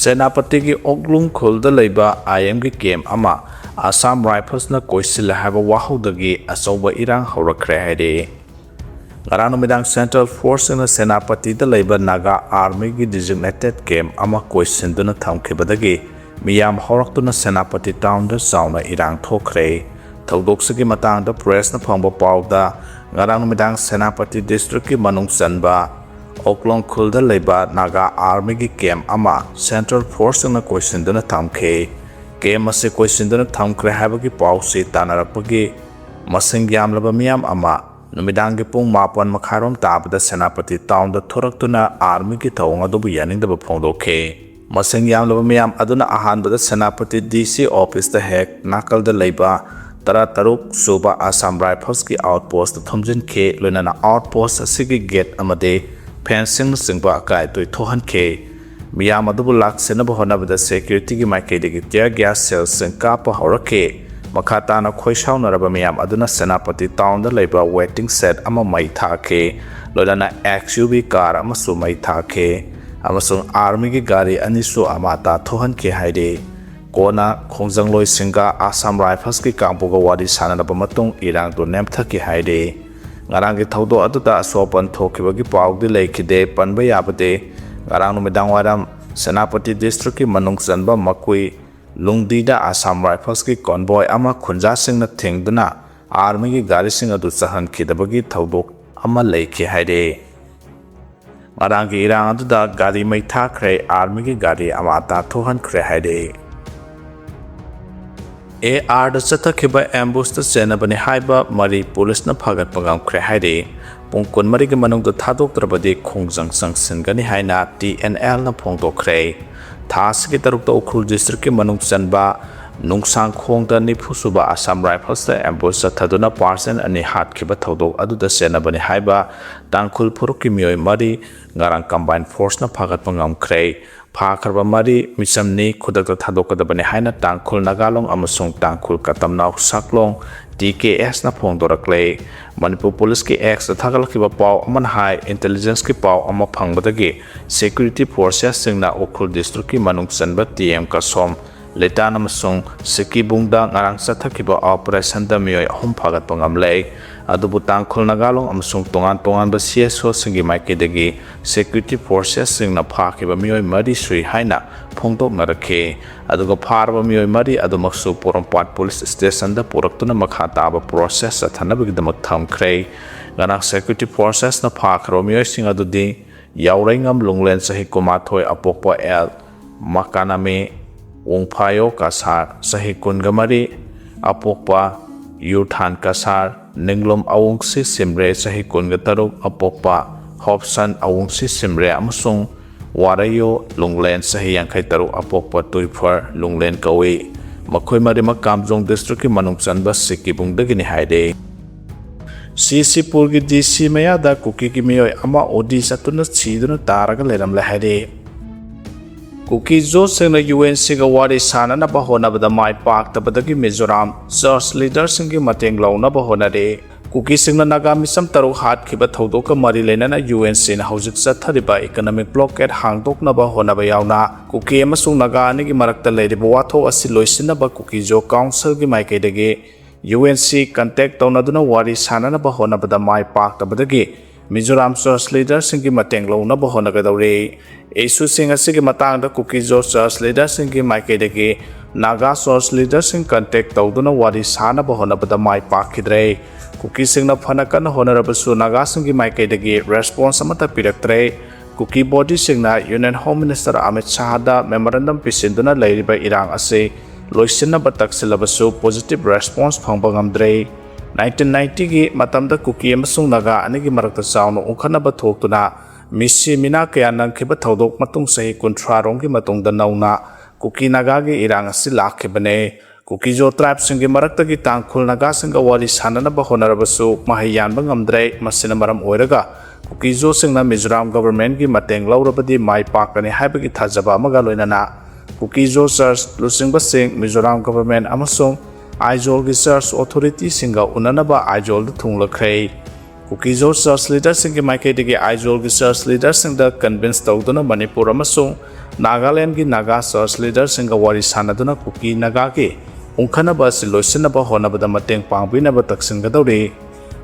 ꯁꯦꯅꯥꯄꯇꯤꯒꯤ ꯑꯣꯛꯂꯨꯡ ꯈꯨꯜꯗ ꯂꯩꯕ IMꯒꯤ ꯀꯦꯝ ꯑꯃ ꯑꯁꯥꯝ ꯔꯥꯏꯐꯜꯁꯅ ꯀꯣꯏꯁꯤꯜꯂꯦ ꯍꯥꯏꯕ ꯋꯥꯍꯧꯗꯒꯤ ꯑꯆꯧꯕ ꯏꯔꯥꯡ ꯍꯧꯔꯛꯈ꯭ꯔꯦ ꯍꯥꯏꯔꯤ꯫ ꯉꯔꯥꯡ ꯅꯨꯃꯤꯗꯥꯡ ꯁꯦꯟꯇ꯭ꯔꯦꯜ ꯐꯣꯔꯁꯁꯤꯡꯅ ꯁꯦꯅꯥꯄꯇꯤꯗ ꯂꯩꯕ ꯅꯥꯒꯥ ꯑꯥꯔꯃꯤꯒꯤ ꯗꯤꯖꯤꯒꯅꯦꯇꯦꯗ ꯀꯦꯝ ꯑꯃ ꯀꯣꯏꯁꯤꯟꯗꯨꯅ ꯊꯝꯈꯤꯕꯗꯒꯤ ꯃꯤꯌꯥꯝ ꯍꯧꯔꯛꯇꯨꯅ ꯁꯦꯅꯥꯄꯇꯤ ꯇꯥꯎꯟꯗ ꯆꯥꯎꯅ ꯏꯔꯥꯡ ꯊꯣꯛꯈ꯭ꯔꯦ꯫ ꯊꯧꯗꯣꯛꯁꯤꯒꯤ ꯃꯇꯥꯡꯗ ꯄ꯭ꯔꯦꯁꯅ ꯐꯪꯕ ꯄꯥꯎꯗ ꯉꯔꯥꯡ ꯅꯨꯃꯤꯗꯥꯡ ꯁꯦꯅꯥꯄꯇꯤ ꯗꯤꯁꯇ꯭ꯔꯤꯛꯀꯤ ꯃꯅꯨꯡ ꯆꯟꯕ ꯑꯣꯛꯂꯣꯡ ꯈꯨꯜꯗ ꯂꯩꯕ ꯅꯥꯒꯥ ꯑꯥꯔꯃꯤꯒꯤ ꯀꯦꯝ ꯑꯃ ꯁꯦꯟꯇ꯭ꯔꯦꯜ ꯐꯣꯔꯁꯁꯤꯡꯅ ꯀꯣꯏꯁꯤꯟꯗꯨꯅ ꯊꯝꯈꯤ꯫ ꯀꯦꯝ ꯑꯁꯤ ꯀꯣꯏꯁꯤꯟꯗꯨꯅ ꯊꯝꯈ꯭ꯔꯦ ꯍꯥꯏꯕꯒꯤ ꯄꯥꯎꯁꯤ ꯇꯥꯟꯅꯔꯛꯄꯒꯤ ꯃꯁꯤꯡ ꯌꯥꯝꯂꯕ ꯃꯤꯌꯥꯝ ꯑꯃ ꯅꯨꯃꯤꯗꯥꯡꯒꯤ ꯄꯨꯡ 7:30 ꯇꯥꯕꯗ ꯁꯦꯅꯥꯄꯇꯤ ꯇꯥꯎꯟꯗ ꯊꯣꯔꯛꯇꯨꯅ ꯑꯥꯔꯃꯤꯒꯤ ꯊꯧꯑꯣꯡ ꯑꯗꯨꯕꯨ ꯌꯥꯅꯤꯡꯗꯕ ꯐꯣꯡꯗꯣꯛꯈꯤ꯫ ꯃꯁꯤꯡ ꯌꯥꯝꯂꯕ ꯃꯤꯌꯥꯝ ꯑꯗꯨꯅ ꯑꯍꯥꯟꯕꯗ ꯁꯦꯅꯥꯄꯇꯤ DC ꯑꯣꯐꯤꯁꯇ ꯍꯦꯛ ꯅꯥꯀꯜꯗ ꯂꯩꯕ 13 ꯁꯨꯕ ꯑꯁꯥꯝ ꯔꯥꯏꯐꯜꯁꯀꯤ ꯑꯥꯎꯠꯄꯣꯁꯇ ꯊꯨꯝꯖꯤꯟꯈꯤ꯫ ꯂꯣꯏꯅꯅ ꯑꯥꯎꯠꯄꯣꯁꯠ ꯑꯁꯤꯒꯤ ꯒꯦꯠ ꯑꯃꯗꯤ ꯐꯦꯟꯁꯤꯡꯅꯆꯤꯡꯕ ꯑꯀꯥꯏ ꯑꯇꯣꯏ ꯊꯣꯛꯍꯟꯈꯤ꯫ ꯃꯤꯌꯥꯝ ꯑꯗꯨꯕꯨ ꯂꯥꯛꯁꯤꯟꯅꯕ ꯍꯣꯠꯅꯕꯗ ꯁꯦꯀ꯭ꯌꯨꯔꯤꯇꯤꯒꯤ ꯃꯥꯏꯀꯩꯗꯒꯤ ꯇꯤꯌꯔ ꯒ꯭ꯌꯥꯁ ꯁꯦꯜꯁꯤꯡ ꯀꯥꯞꯄ ꯍꯧꯔꯛꯈꯤ꯫ ꯃꯈꯥ ꯇꯥꯅ ꯈꯣꯏꯁꯥꯎꯅꯔꯕ ꯃꯤꯌꯥꯝ ꯑꯗꯨꯅ ꯁꯦꯅꯥꯄꯇꯤ ꯇꯥꯎꯟꯗ ꯂꯩꯕ ꯋꯦꯇꯤꯡ ꯁꯦꯠ ꯑꯃ ꯃꯩ ꯊꯥꯈꯤ꯫ ꯂꯣꯏꯅꯅ XUV ꯀꯥꯔ ꯑꯃꯁꯨ ꯃꯩ ꯊꯥꯈꯤ ꯑꯃꯁꯨꯡ ꯑꯥꯔꯃꯤꯒꯤ ꯒꯥꯔꯤ ꯑꯅꯤꯁꯨ ꯑꯃꯥꯡ ꯊꯣꯛꯍꯟꯈꯤ ꯍꯥꯏꯔꯤ꯫ ꯀꯣꯟꯅ ꯈꯣꯡꯖꯪꯂꯣꯏꯁꯤꯡꯒ ꯑꯁꯥꯝ ꯔꯥꯏꯐꯜꯁꯀꯤ ꯀꯥꯡꯕꯨꯒ ꯋꯥꯔꯤ ꯁꯥꯅꯔꯕ ꯃꯇꯨꯡ ꯏꯔꯥꯡꯗꯨ ꯅꯦꯝꯊꯈꯤ ꯍꯥꯏꯔꯤ꯫ ꯉꯔꯥꯡꯒꯤ ꯊꯧꯗꯣꯛ ꯑꯗꯨꯗ ꯑꯁꯣꯛ-ꯑꯄꯟ ꯊꯣꯛꯈꯤꯕꯒꯤ ꯄꯥꯎꯗꯤ ꯂꯩꯈꯤꯗꯦ꯫ ꯄꯟꯕ ꯌꯥꯕꯗꯤ ꯉꯔꯥꯡ ꯅꯨꯃꯤꯗꯥꯡꯋꯥꯏꯔꯝ ꯁꯦꯅꯥꯄꯇꯤ ꯗꯤꯁꯇ꯭ꯔꯤꯛꯀꯤ ꯃꯅꯨꯡ ꯆꯟꯕ ꯃꯀꯨꯏ ꯂꯨꯡꯗꯤꯗ ꯑꯁꯥꯝ ꯔꯥꯏꯐꯜꯁꯀꯤ ꯀꯣꯟꯚꯣꯏ ꯑꯃ ꯈꯨꯟꯖꯥꯁꯤꯡꯅ ꯊꯤꯡꯗꯨꯅ ꯑꯥꯔꯃꯤꯒꯤ ꯒꯥꯔꯤꯁꯤꯡ ꯑꯗꯨ ꯆꯠꯍꯟꯈꯤꯗꯕꯒꯤ ꯊꯧꯗꯣꯛ ꯑꯃ ꯂꯩꯈꯤ ꯍꯥꯏꯔꯤ꯫ ꯉꯔꯥꯡꯒꯤ ꯏꯔꯥꯡ ꯑꯗꯨꯗ ꯒꯥꯔꯤ ꯃꯩ ꯊꯥꯈ꯭ꯔꯦ, ꯑꯥꯔꯃꯤꯒꯤ ꯒꯥꯔꯤ ꯑꯃꯥꯡ ꯊꯣꯛꯍꯟꯈ꯭ꯔꯦ ꯍꯥꯏꯔꯤ꯫ ARꯗ ꯆꯠꯊꯈꯤꯕ ꯑꯦꯝꯕꯨꯁꯇ ꯆꯦꯟꯅꯕꯅꯤ ꯍꯥꯏꯕ ꯃꯔꯤ ꯄꯨꯂꯤꯁꯅ ꯐꯥꯒꯠꯄ ꯉꯝꯈ꯭ꯔꯦ ꯍꯥꯏꯔꯤ꯫ ꯄꯨꯡ 24ꯒꯤ ꯃꯅꯨꯡꯗ ꯊꯥꯗꯣꯛꯇ꯭ꯔꯕꯗꯤ ꯈꯣꯡꯖꯪ ꯆꯪꯁꯤꯟꯒꯅꯤ ꯍꯥꯏꯅ TNLꯅ ꯐꯣꯡꯗꯣꯛꯈ꯭ꯔꯦ꯫ ꯊꯥ ꯑꯁꯤꯒꯤ 6ꯇ ꯎꯈ꯭ꯔꯨꯜ ꯗꯤꯁꯇ꯭ꯔꯤꯛꯀꯤ ꯃꯅꯨꯡ ꯆꯟꯕ ꯅꯨꯡꯁꯥꯡꯈꯣꯡꯗ 40 ꯁꯨꯕ ꯑꯁꯥꯝ ꯔꯥꯏꯐꯜꯁꯇ ꯑꯦꯝꯕꯨꯁ ꯆꯠꯊꯗꯨꯅ ꯄꯥꯔꯁꯟ 2 ꯍꯥꯠꯈꯤꯕ ꯊꯧꯗꯣꯛ ꯑꯗꯨꯗ ꯆꯦꯟꯅꯕꯅꯤ ꯍꯥꯏꯕ ꯇꯥꯡꯈꯨꯜ ꯐꯨꯔꯨꯞꯀꯤ ꯃꯤꯑꯣꯏ 4 ꯉꯔꯥꯡ ꯀꯝꯕꯥꯏꯟ ꯐꯣꯔꯁꯅ ꯐꯥꯒꯠꯄ ꯉꯝꯈ꯭ꯔꯦ꯫ ꯐꯥꯈ꯭ꯔꯕ 4 ꯃꯤꯆꯝꯅꯤ ꯈꯨꯗꯛꯇ ꯊꯥꯗꯣꯛꯀꯗꯕꯅꯤ ꯍꯥꯏꯅ ꯇꯥꯡꯈꯨꯜ ꯅꯥꯒꯥꯂꯣꯡ ꯑꯃꯁꯨꯡ ꯇꯥꯡꯈꯨꯜ ꯀꯇꯝꯅꯥꯎ ꯁꯥꯛꯂꯣꯡ TKSꯅ ꯐꯣꯡꯗꯣꯔꯛꯂꯦ꯫ ꯃꯅꯤꯄꯨꯔ ꯄꯨꯂꯤꯁꯀꯤ Xꯗ ꯊꯥꯒꯠꯂꯛꯈꯤꯕ ꯄꯥꯎ ꯑꯃꯅ ꯍꯥꯏ ꯏꯟꯇꯦꯂꯤꯖꯦꯟꯁꯀꯤ ꯄꯥꯎ ꯑꯃ ꯐꯪꯕꯗꯒꯤ ꯁꯦꯀ꯭ꯌꯨꯔꯤꯇꯤ ꯐꯣꯔꯁꯦꯁꯁꯤꯡꯅ ꯎꯈ꯭ꯔꯨꯜ ꯗꯤꯁꯇ꯭ꯔꯤꯛꯀꯤ ꯃꯅꯨꯡ ꯆꯟꯕ TM ꯀꯁꯣꯝ, ꯂꯤꯇꯥꯟ ꯑꯃꯁꯨꯡ ꯁꯤꯀꯤꯕꯨꯡꯗ ꯉꯔꯥꯡ ꯆꯠꯊꯈꯤꯕ ꯑꯣꯄꯔꯦꯁꯟꯗ ꯃꯤꯑꯣꯏ 3 ꯐꯥꯒꯠꯄ ꯉꯝꯂꯦ꯫ ꯑꯗꯨꯕꯨ ꯇꯥꯡꯈꯨꯜ ꯅꯥꯒꯥꯂꯣꯡ ꯑꯃꯁꯨꯡ ꯇꯣꯉꯥꯟ-ꯇꯣꯉꯥꯟꯕ CSOꯁꯤꯡꯒꯤ ꯃꯥꯏꯀꯩꯗꯒꯤ ꯁꯦꯀ꯭ꯌꯨꯔꯤꯇꯤ ꯐꯣꯔꯁꯦꯁꯁꯤꯡꯅ ꯐꯥꯈꯤꯕ ꯃꯤꯑꯣꯏ 4 ꯁꯨꯏ ꯍꯥꯏꯅ ꯐꯣꯡꯗꯣꯛꯅꯔꯛꯈꯤ꯫ ꯑꯗꯨꯒ ꯐꯥꯔꯕ ꯃꯤꯑꯣꯏ 4 ꯑꯗꯨꯃꯛꯁꯨ ꯄꯣꯔꯣꯝꯄꯥꯠ ꯄꯨꯂꯤꯁ ꯁ꯭ꯇꯦꯁꯟꯗ ꯄꯨꯔꯛꯇꯨꯅ ꯃꯈꯥ ꯇꯥꯕ ꯄ꯭ꯔꯣꯁꯦꯁ ꯆꯠꯊꯅꯕꯒꯤꯗꯃꯛ ꯊꯝꯈ꯭ꯔꯦ꯫ ꯉꯔꯥꯡ ꯁꯦꯀ꯭ꯌꯨꯔꯤꯇꯤ ꯐꯣꯔꯁꯦꯁꯅ ꯐꯥꯈ꯭ꯔꯕ ꯃꯤꯑꯣꯏꯁꯤꯡ ꯑꯗꯨꯗꯤ ꯌꯥꯎꯔꯩꯉꯝ ꯂꯨꯡꯂꯦꯟ ꯆꯍꯤ 12 ꯑꯄꯣꯛꯄ L ꯃꯀꯥꯅꯥꯃꯤ, ꯋꯣꯡꯐꯥꯌꯣ ꯀꯁꯥꯔ ꯆꯍꯤ 23 ꯑꯄꯣꯛꯄ ꯌꯨꯔꯊꯥꯟ ꯀꯁꯥꯔ, ꯅꯤꯡꯂꯣꯝ ꯑꯋꯨꯡꯁꯤ ꯁꯤꯝꯔꯦ ꯆꯍꯤ 13 ꯑꯄꯣꯛꯄ ꯍꯣꯞꯁꯟ ꯑꯋꯨꯡꯁꯤ ꯁꯤꯝꯔꯦ ꯑꯃꯁꯨꯡ ꯋꯥꯔꯩꯌꯣ ꯂꯨꯡꯂꯦꯟ ꯆꯍꯤ 53 ꯑꯄꯣꯛꯄ ꯇꯨꯏꯐꯔ ꯂꯨꯡꯂꯦꯟ ꯀꯧꯏ꯫ ꯃꯈꯣꯏ ꯃꯔꯤꯃꯛ ꯀꯥꯝꯖꯣꯡ ꯗꯤꯁꯇ꯭ꯔꯤꯛꯀꯤ ꯃꯅꯨꯡ ꯆꯟꯕ ꯁꯤꯀꯤꯕꯨꯡꯗꯒꯤꯅꯤ ꯍꯥꯏꯔꯤ꯫ ꯁꯤꯁꯤꯄꯨꯔꯒꯤ DC ꯃꯌꯥꯗ ꯀꯨꯀꯤꯒꯤ ꯃꯤꯑꯣꯏ ꯑꯃ ꯑꯣꯗꯤ ꯆꯠꯇꯨꯅ ꯁꯤꯗꯨꯅ ꯇꯥꯔꯒ ꯂꯩꯔꯝꯂꯦ ꯍꯥꯏꯔꯤ꯫ ꯀꯨꯀꯤ ꯖꯣꯠꯁꯤꯡꯅ UNCꯒ ꯋꯥꯔꯤ ꯁꯥꯅꯅꯕ ꯍꯣꯠꯅꯕꯗ ꯃꯥꯏ ꯄꯥꯛꯇꯕꯗꯒꯤ ꯃꯤꯖꯣꯔꯥꯝ ꯆꯔꯆ ꯂꯤꯗꯔꯁꯤꯡꯒꯤ ꯃꯇꯦꯡ ꯂꯧꯅꯕ ꯍꯣꯠꯅꯔꯤ꯫ ꯀꯨꯀꯤꯁꯤꯡꯅ ꯅꯥꯒꯥ ꯃꯤꯆꯝ 3 ꯍꯥꯠꯈꯤꯕ ꯊꯧꯗꯣꯛꯀ ꯃꯔꯤ ꯂꯩꯅꯅ UNCꯅ ꯍꯧꯖꯤꯛ ꯆꯠꯊꯔꯤꯕ ꯏꯀꯣꯅꯣꯃꯤꯛ ꯕ꯭ꯂꯣꯀꯦꯠ ꯍꯥꯡꯗꯣꯛꯅꯕ ꯍꯣꯠꯅꯕ ꯌꯥꯎꯅ ꯀꯨꯀꯤ ꯑꯃꯁꯨꯡ ꯅꯥꯒꯥ ꯑꯅꯤꯒꯤ ꯃꯔꯛꯇ ꯂꯩꯔꯤꯕ ꯋꯥꯊꯣꯛ ꯑꯁꯤ ꯂꯣꯏꯁꯤꯟꯅꯕ ꯀꯨꯀꯤ ꯖꯣ ꯀꯥꯎꯟꯁꯤꯜꯒꯤ ꯃꯥꯏꯀꯩꯗꯒꯤ UNC ꯀꯟꯇꯦꯛ ꯇꯧꯅꯗꯨꯅ ꯋꯥꯔꯤ ꯁꯥꯅꯅꯕ ꯍꯣꯠꯅꯕꯗ ꯃꯥꯏ ꯄꯥꯛꯇꯕꯗꯒꯤ ꯃꯤꯖꯣꯔꯥꯝ ꯆꯔꯆ ꯂꯤꯗꯔꯁꯤꯡꯒꯤ ꯃꯇꯦꯡ ꯂꯧꯅꯕ ꯍꯣꯠꯅꯒꯗꯧꯔꯤ꯫ ꯏꯁꯨꯁꯤꯡ ꯑꯁꯤꯒꯤ ꯃꯇꯥꯡꯗ ꯀꯨꯀꯤ ꯖꯣ ꯆꯔꯆ ꯂꯤꯗꯔꯁꯤꯡꯒꯤ ꯃꯥꯏꯀꯩꯗꯒꯤ ꯅꯥꯒꯥ ꯆꯔꯆ ꯂꯤꯗꯔꯁꯤꯡ ꯀꯟꯇꯦꯛ ꯇꯧꯗꯨꯅ ꯋꯥꯔꯤ ꯁꯥꯅꯕ ꯍꯣꯠꯅꯕꯗ ꯃꯥꯏ ꯄꯥꯛꯈꯤꯗ꯭ꯔꯦ꯫ ꯀꯨꯀꯤꯁꯤꯡꯅ ꯐꯅ ꯀꯟꯅ ꯍꯣꯠꯅꯔꯕꯁꯨ ꯅꯥꯒꯥꯁꯤꯡꯒꯤ ꯃꯥꯏꯀꯩꯗꯒꯤ ꯔꯦꯁꯄꯣꯟꯁ ꯑꯃꯠꯇ ꯄꯤꯔꯛꯇ꯭ꯔꯦ꯫ ꯀꯨꯀꯤ ꯕꯣꯗꯤꯁꯤꯡꯅ ꯌꯨꯅꯤꯌꯟ ꯍꯣꯝ ꯃꯤꯅꯤꯁꯇꯔ ꯑꯃꯤꯠ ꯁꯥꯍꯗ ꯃꯦꯃꯣꯔꯦꯟꯗꯝ ꯄꯤꯁꯤꯟꯗꯨꯅ ꯂꯩꯔꯤꯕ ꯏꯔꯥꯡ ꯑꯁꯤ ꯂꯣꯏꯁꯤꯟꯅꯕ ꯇꯛꯁꯤꯜꯂꯕꯁꯨ ꯄꯣꯖꯤꯇꯤꯕ ꯔꯦꯁꯄꯣꯟꯁ ꯐꯪꯕ ꯉꯝꯗ꯭ꯔꯦ꯫ 1990ꯒꯤ ꯃꯇꯝꯗ ꯀꯨꯀꯤ ꯑꯃꯁꯨꯡ ꯅꯥꯒꯥ ꯑꯅꯤꯒꯤ ꯃꯔꯛꯇ ꯆꯥꯎꯅ ꯎꯪꯈꯠꯅꯕ ꯊꯣꯛꯇꯨꯅ ꯃꯤꯁꯤ ꯃꯤꯅꯥ ꯀꯌꯥ ꯅꯪꯈꯤꯕ ꯊꯧꯗꯣꯛ ꯃꯇꯨꯡ ꯆꯍꯤ 30 ꯃꯇꯨꯡꯗ ꯅꯧꯅ ꯀꯨꯀꯤ ꯅꯥꯒꯥꯒꯤ ꯏꯔꯥꯡ ꯑꯁꯤ ꯂꯥꯛꯈꯤꯕꯅꯤ꯫ ꯀꯨꯀꯤ ꯖꯣ ꯇ꯭ꯔꯥꯏꯕꯁꯤꯡꯒꯤ ꯃꯔꯛꯇꯒꯤ ꯇꯥꯡꯈꯨꯜ ꯅꯥꯒꯥꯁꯤꯡꯒ ꯋꯥꯔꯤ ꯁꯥꯅꯅꯕ ꯍꯣꯠꯅꯔꯕꯁꯨ ꯃꯍꯩ ꯌꯥꯟꯕ ꯉꯝꯗ꯭ꯔꯦ꯫ ꯃꯁꯤꯅ ꯃꯔꯝ ꯑꯣꯏꯔꯒ ꯀꯨꯀꯤ ꯖꯣꯁꯤꯡꯅ ꯃꯤꯖꯣꯔꯥꯝ ꯒꯚꯔꯟꯃꯦꯟꯠꯒꯤ ꯃꯇꯦꯡ ꯂꯧꯔꯕꯗꯤ ꯃꯥꯏ ꯄꯥꯛꯀꯅꯤ ꯍꯥꯏꯕꯒꯤ ꯊꯥꯖꯕ ꯑꯃꯒ ꯂꯣꯏꯅꯅ ꯀꯨꯀꯤ ꯖꯣ ꯆꯔꯆ ꯂꯨꯆꯤꯡꯕꯁꯤꯡ ꯃꯤꯖꯣꯔꯥꯝ ꯒꯚꯔꯟꯃꯦꯟꯠ ꯑꯃꯁꯨꯡ ꯑꯥꯏꯖꯣꯜꯒꯤ ꯆꯔꯆ ꯑꯣꯊꯣꯔꯤꯇꯤꯁꯤꯡꯒ ꯎꯅꯅꯕ ꯑꯥꯏꯖꯣꯜꯗ ꯊꯨꯡꯂꯈ꯭ꯔꯦ꯫ Kukizo church leaders in Maiketigi Aizol church leaders in the convinced Toduna Manipur Amasu, Nagaland Naga church leaders in Gawari Sanaduna Kuki Nagaki, Unkana Basi Lucinaba Honaba the Mateng Pambinaba Taksin Gadori.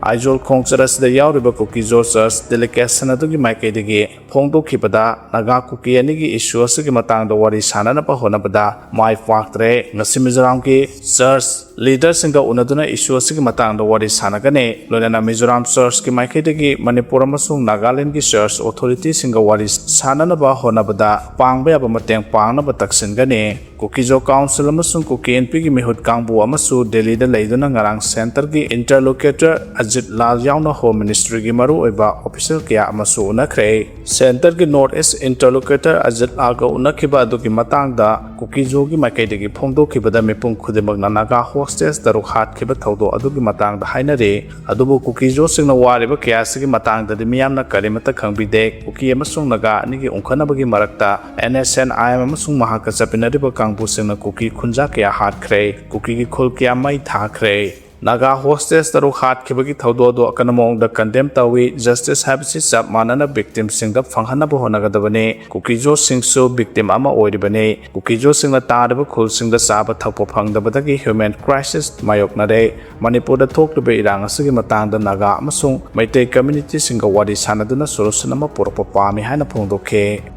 Aizol Kongsaras the Yauriba Kukizo church delegation Adugi Maiketigi, Pongdo Kippada, Naga Kuki Anigi issues Matang the Wari Sananapa Honabada, My Phagre, Nasimizramki, church leaders in the Unaduna issues Matang the Wari Sanagane, Lona Mizoram church Kimaiketigi, Manipur Masung Nagaland church authorities in the Wari Sananaba Honabada, Pangbe Abamateng Pangaba Taksingane, Kukizo Council Amasung Kuki and Pigi Mihut Kambu Amasu, Delhi the Laiduna Ngarang Center Ki interlocutor Ajit Lal Yauna Home Ministry Ki Maru Eba official Kia Amasu Unakre, Center Ki Northeast interlocutor Ajit Laga Unakiba Duki Matangda, Kukizo Ki Maiketigi Pongdo Kibada Mipung Kudimag Naga hostess the Ruhat Kiba Todo Aduki Matang the Hainare, Adubu Kukizo Sing Wariba Kiasiki Matang the Miamna Karimata Kangbi Kuki Amasung Naga Niki Unkanabagi Marakta, Nscn I am Amasung Mahaka Sapinariba Kangpusing Kuki Kunjakia houkhre, Kuki Kulkia Mai thagre. Naga hostess the Ruhat Kibaki Todo Akanamong the condemned Tawi Justice Habsi Sab Manana victim sing the Fanghanabu Honagadabane, Kukijo sing so victim Ama Oidibane, Kukijo sing the Tadaba Kul sing the Saba Tapopang the Badagi human crisis Mayok Nade, Manipur the talk to be Irangasugi Matang the Naga Masung, may take community single Wadi Sanaduna Sorosanama Purpapa Mihana Pondoke.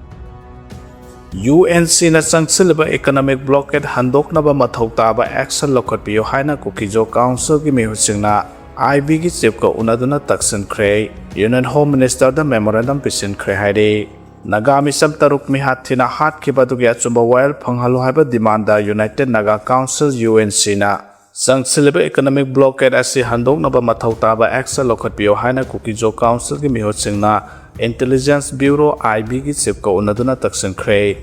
Nscn na Sangsilba economic blockade handok na ba mathautaba action lokot piyo haina Kukizo Council ki mihusingna IB ki chief ko unaduna Nscn Union Home Minister da memorandum phagre haide Nagami sam taruk mi hathina hat ki badugi achumba while phanghalo haiba demand da United Naga Council Nscn na Sangsilba economic blockade asi handok na ba mathautaba action lokot piyo haina Kukizo Council ki mihusingna Intelligence Bureau IB ki chief ko unaduna Nscn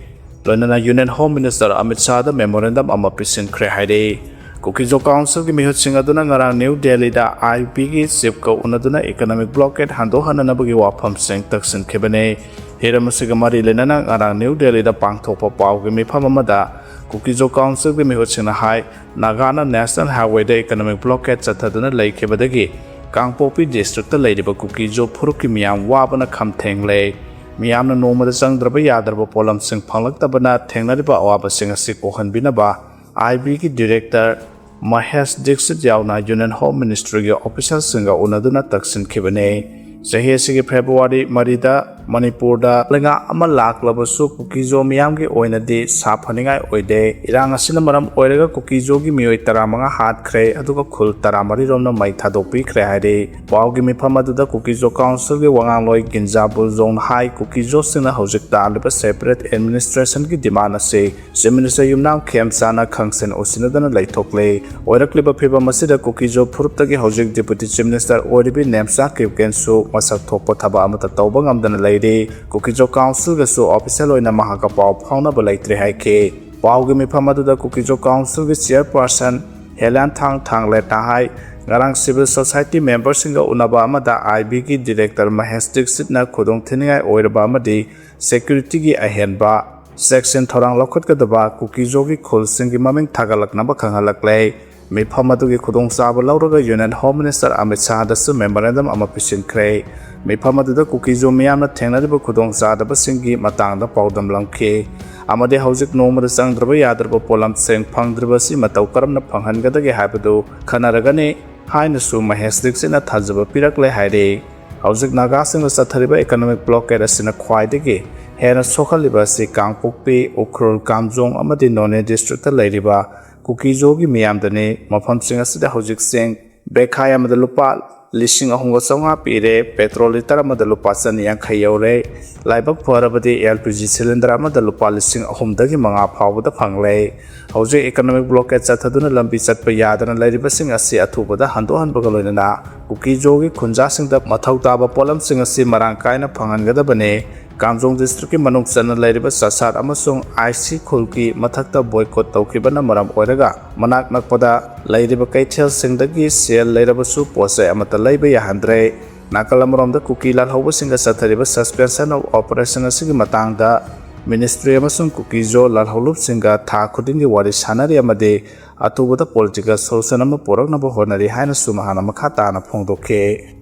Lonana Union Home Minister Amit Shah the memorandum ama phagre haide Kukizo Council ki mihut sing aduna ngarang New Delhi da IB ki chief ko unaduna economic blockade hando hanana bagi wafam sing Nscn khebane hiramasiga mari lenana ngarang New Delhi da pangthokpa paw ki mifam amada Kukizo Council ki mihut sing na hai Nagana National Highway da economic blockade chathaduna laikhebadagi Kangpopi district the lady Kukizo Puruki Miam Wabana Kam Tengle, Miamna Noma the Sang Draba Yadraba Polam Sing Panglak Tabana, Tenglariba Waba Sing a sick Ohan Binaba, IB director Mahesh Dixit Yauna Union Home Ministry official singer Unaduna Nscn Kibane, Sahesigi February Marida, Manipur da Lenga Amalak Labasu Kukizo Miamgi Oinadi, Sapaninga Oide, Iranga Sinamaram Oirega Kukizogi Mui Taramanga houkhre, Aduka Kul Taramari Romna Maitadopi Krehade, Waugi Pamadu Kukizo Council Wangaloi Ginzabu Zone High Kukizo Sina Hojikta Liba separate administration ki demand se, Seminisa Yumnam Kemsana Kangsen Osinadana Laitokle, Oirakliba Piba Masida Kukizo Purtagi Hojik Deputy Chief Minister Oribi Nemsa Kipkensu, Masak Topotaba Amata Tobangam than a Kukizo Council ga so official oina mahaka paw phawna ba laitre haike pawgi mifamadu da Kukizo Council ga chairperson Helan Thang leta hai ngarang civil society members singa unaba amada IB ki director Mahesh Dixit na khudong thiningai oiraba amadi security gi ahenba section thorang lokot ka daba Kukizo gi khul singi maming thagalakna ba khangalakle mifamadu gi khudong saba lauraga Union Home Minister Amit Shah da su memorandum ama phagre Mifamadu da Kukizo Miamna Tenglariba Kudong Zadaba Singi Matangda Paudam Lamke Amade Hojik Noma the Sang Draba Yadraba Polam Seng Pangdrabasi Matau Karamna Panghangada Habado Kanaragane Hainasu Mahesh Dixit Thazaba Pirakle Haide Hojik Naga Sing Sathariba economic blockade asina Kwaidege Hena Sokaliba Si Kangpokpi Ukrul Kamjong Amadi None district Ladiba Kukizo Gi Miamdane Mafam Sing Asida Hojik Sing Bekhaya Madalupa Lishing a Hongo Songa Pire, Petrol Liter Madalupasan Yankayore, Libak Porabadi LPG cylinder Madalupa listing a home dagi Manga Power the Pangle, Hose economic blockades at Haduna Lambi Sat Payadan and Lady Basing a sea atuba the Handohan Bagalona, Kukijogi, Kunjasing the Matautaba Polam Sing a sea Marankaina Pangangada Bane, Kamjong district Manuk Sana Lady Basasar Amasung, IC Kulki, Matata boycott Tokibana Maram Oirega, Manak Nakpada, Lady Bakaitel Sing the Gis, Sel Ladabasu Pose Amata Labia Handre, Nakalamuram the Kuki Lal Hobosing a Satariba suspension of operation Sigimatanga, Ministry Amasung Kukizo Lal Holup Singa, Takudingi Wadish Hanari Amade, Atuba the political Sosanama Porok Nabo Honari Hainasuma Hana Makata and Pongdoke.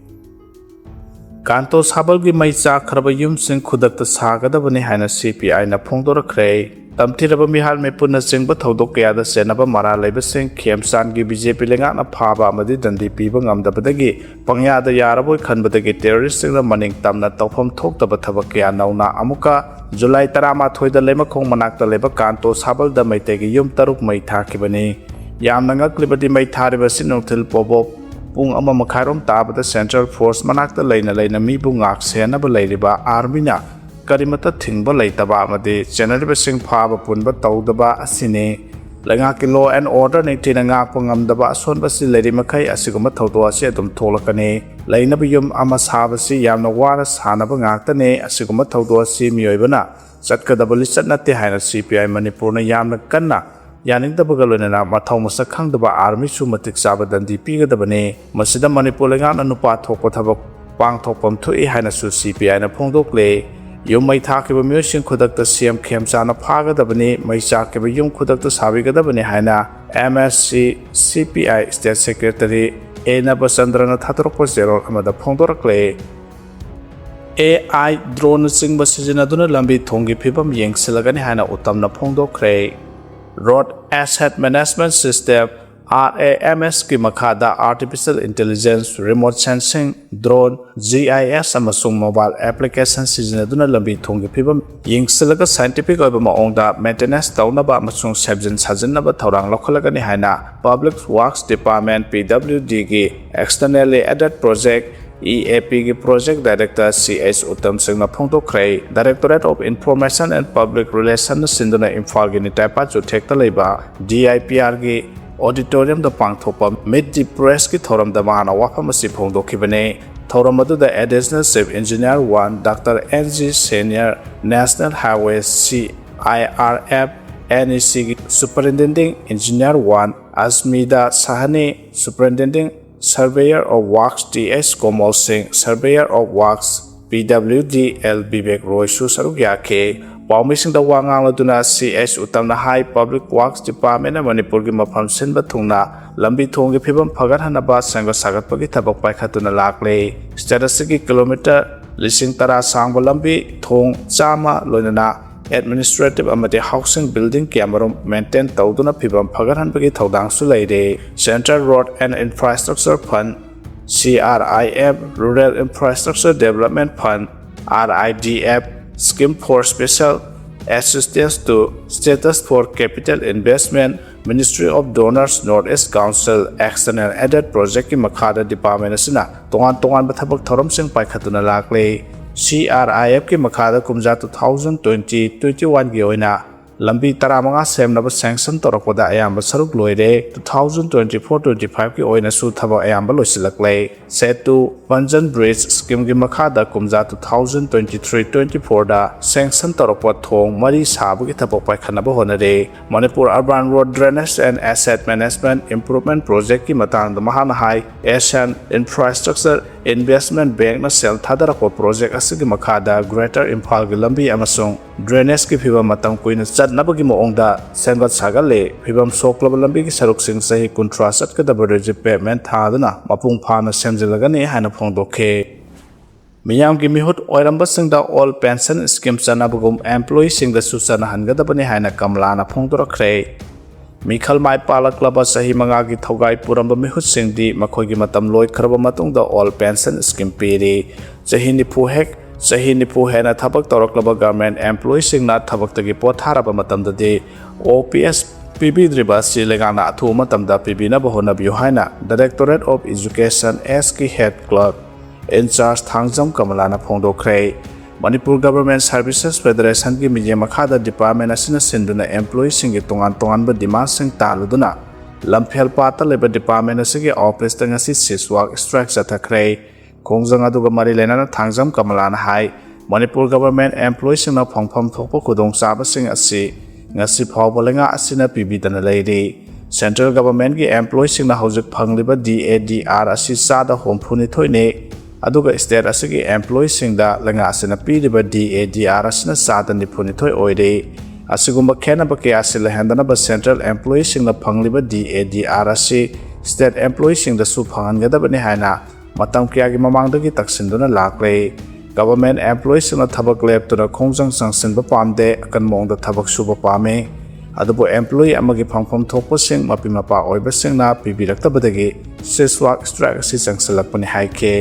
Kanto Sabalgi Maisa Krabayum Sing Kudakta Sagadabani Hana CPI na Pongdora Kray, Tamtiraba Mihal Mepuna Sing Batodokaya the Senaba Mara Labor Sing, Kiamsan Gi BJP Lengana Paba Madi Dandi Pibang Amdabadagi, Panya the Yaraboy Kanbadagi terrorists in the Maning Tamna Topam Tok the Batabakia Nauna Amuka, July Tarama Toy the Lema Kong Manak the Labor Kanto Sabal the Maitegi Yum Taruk Maitakibani, Yamnanga Clibati Maitaribasin till Pobo. Pung ama makharom tabada Central Force manakta leina mi bungak senaba leiriba army na karimata thingba leitaba amade general sing phaba punba tawdaba asine langa law and order nei tinanga pangamdaba asonba si leiri makai asiguma thawdo ase adum tholakane leina biyum ama sabasi yamna wara sanaba ngakta ne asiguma thawdo ase miyoibana chatkadaba lisat natte haina CPI Manipur na yamna kanna Yaning the Bagalona, Mathomas Kang the Army Sumatic Sabadan the Pigadabane, Masida Manipulangan and Nupa Topotaba Pang Topum to a Hanasu CPI and a Pondo Clay. You may talk about music conductor CM Kemsana Paga the Bane, may talk about young conductor Saviga the Bane Hana, MSC CPI State Secretary Ena Basandrana Tatropo Zero, Amada Pondora Clay. AI drone sing Basijana Lambi Tongi Pibam Yang Silagani Hana Utamna Pondo Clay. Road Asset Management System RAMS ki makada Artificial Intelligence, Remote Sensing, Drone, GIS amasung mobile application sizinaduna lambi thonggi phibam yingsilaga scientific oiba maongda maintenance tawnaba amasung sebjin sajinaba thorang lokhalagani haina Public Works Department PWD gi externally added project EAP ki Project Director CS Uttam Singh na phongtokre Directorate of Information and Public Relations sinduna Imphal gi nitaipa chu thekta leiba DIPR gi Auditorium da pangthopa Mid the Press ki thoram da mana wafam asi phongdokhibane thoram adu da Additional Chief Engineer 1 Dr. NG Senior National Highways CIRF NEC Superintending Engineer 1 Asmida Sahani Superintending Surveyor of Works TS Komal Singh, Surveyor of Works PWD L Bibek Roy Su Sarugyake, Paumising the Wangang Laduna CS Utamna High Public Works Department and Manipur Mapam Sin Batungna, Lambi Tongi Pibam Pagathanaba Sango Sagat Pagi Tabak Paikatuna Lakle, Statistic Kilometer, Lising Tara Sangbo Lambi, Tong, Chama, Lonana. Administrative amate housing building Cameron maintain Tauduna Pibam Pagaran Pagi Taudang Sulaide, Central Road and Infrastructure Fund, CRIF, Rural Infrastructure Development Fund, RIDF, Scheme for Special Assistance to Status for Capital Investment, Ministry of Donors Northeast Council, External Added Project in Makada Department Asina, Tongan Bathabak Thorum Sing Paikatuna Lakle. CRIF ki makada kumja 2020-21 gi oina lambi taramanga semnaba sanction torakoda ayamba saruk loire 2024-25 ki oina su thaba ayamba loisilaklei setu Panjan Bridge scheme gi makada kumja 2023-24 da sanction torakwa thong mari sabu ki thaba paikhanaba honare Manipur Urban Road Drainage and Asset Management Improvement Project ki matang da mahana hai Asian Infrastructure Investment Bank na sel thadara ko project asigi makada Greater Imphal gi lambi amasung drainage ki phibam matam kuina chatnaba gi moongda sengat sagale phibam soklaba lambi ki saruk sing sahi kuntra sat ka dabar payment thadana mapung phana semjilagani hana phongdokhe miyam gi mihut oiramba singda all pension scheme chanabugum employee singda susana hangadabani hana kamlana phongdorakre Mikhal Mai Palak Laba Sahi Mangagi Thogai Puramba Mihut Singdi Makogi Matam Loy Kraba Matung the All Pension Scheme Piri Sahini Puhek Sahini Puhena Tabak Torok Laba Government Employees Sing Nat Tabak Tagi Potharaba Matam the Day OPS PB Dribasi Legana Atu Matam da PB Nabahona Buhaina Directorate of Education SK Head Clerk in charge Thangjam Kamalana Phondo Kray Manipur Government Services Federation ki Mijia Makada Department asina sinduna employees singi tongan ba demand sing taluduna lamphel pata leba department asigi office tanga si siswak strike sathakre khongjang aduga mari lenana thangjam kamalana hai Manipur Government employees na phongpham thokpa khudong saba sing asi ngasi phawbalenga asina pibidana leidi Central Government ki employees na hojik phangliba DADR asi sada homphuni thoine aduga state asigi employees singda langa asina pidiba DADR asina sada nipuni thoi oide asigumba khena ba ke asila handana ba central employees singna phangliba DADR asi state employees singda su phangangada bani haina matam kiyagi mamangdagi taksinduna lakre government employees na thabak leptuna khongjang sangsin ba pamde akan mongda thabak suba pame adubo employee amagi phangpham thokpa sing mapi mapa oiba sing na pibiraktabadagi seswak strike si changsalakpani haike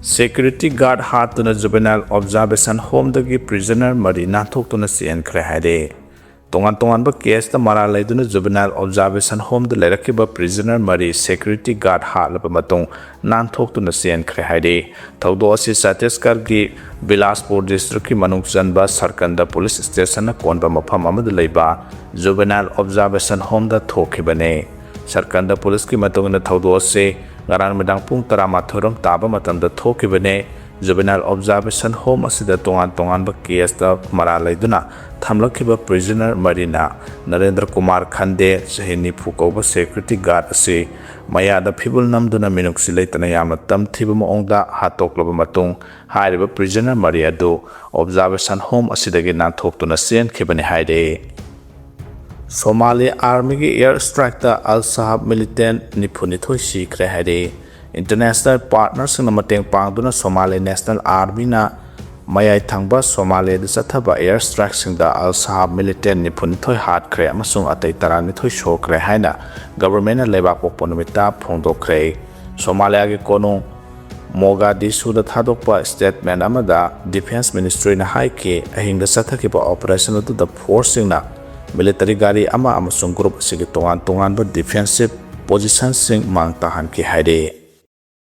security guard hatuna juvenile observation home dagi prisoner mari nathok tuna Nscn haide tongan ba case ta mara laiduna juvenile observation home da lerakiba prisoner mari security guard halaba matung nanthok tuna Nscn haide thaudo asi Chhattisgarh gi Bilaspur district ki manung janba Sarkanda police station na konba mafam amada leiba juvenile observation home da thokibane Sarkanda police ki matung na thaudo se ngaran medang pung tarama thorom taba matam da thokibane juvenile observation home asida tongan ba case da mara laiduna thamlakhiba prisoner marina Narendra Kumar Khande sahini phukoba security guard ase maya da phibul namduna minuksi leitana yamna tamthiba maongda hatokloba matung hairiba prisoner maria do observation home asidagi nanthokuna Nscn khibani haide Somali army gi air strike da al sahab militant nipuni thoi sikhre haide international partners na mateng pangduna Somali national army na mayai thangba Somali da sathaba air strike singda al sahab militant nipun thoi houkhre amasung atai tarani thoi shokre haina government na leba pokponumita phongdokre Somalia gi kono Mogadishu da thadokpa statement amada defense ministry na haike ahingda sathakiba operation to the forcing na military gari ama amasung group sigi tongan ba defensive position sing mang tahan ki haide